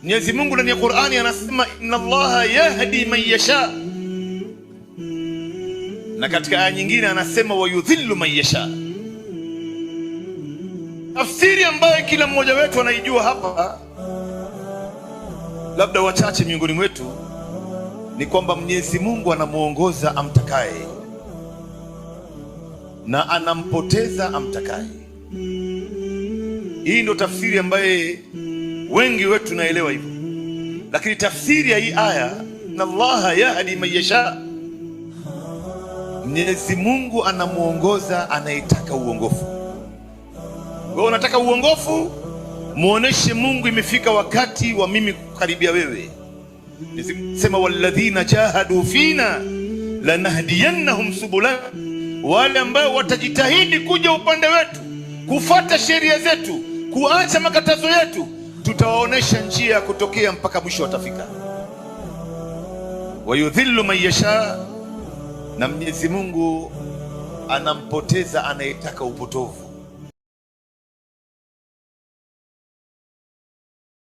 Mwenyezi Mungu ndani ya Qur'ani anasema inna Allaha yahdi man yasha, na katika aya nyingine anasema wayudhillu man yasha. Tafsiri ambayo kila mmoja wetu anaijua hapa, labda wachache miongoni mwetu, ni kwamba Mwenyezi Mungu anamuongoza amtakaye na anampoteza amtakaye. Hii ndio tafsiri ambaye wengi wetu tunaelewa hivyo, lakini tafsiri ya hii aya inna Allaha yahdi man yasha, Mwenyezi Mungu anamuongoza anayetaka uongofu. Wewe unataka uongofu, muoneshe Mungu imefika wakati wa mimi kukaribia wewe. Sema walladhina jahadu fina lanahdiyannahum subulana, wale ambao watajitahidi kuja upande wetu, kufuata sheria zetu, kuacha makatazo yetu, tutawaonesha njia ya kutokea mpaka mwisho watafika. Wayudhillu man yasha, na Mwenyezi Mungu anampoteza anayetaka upotovu.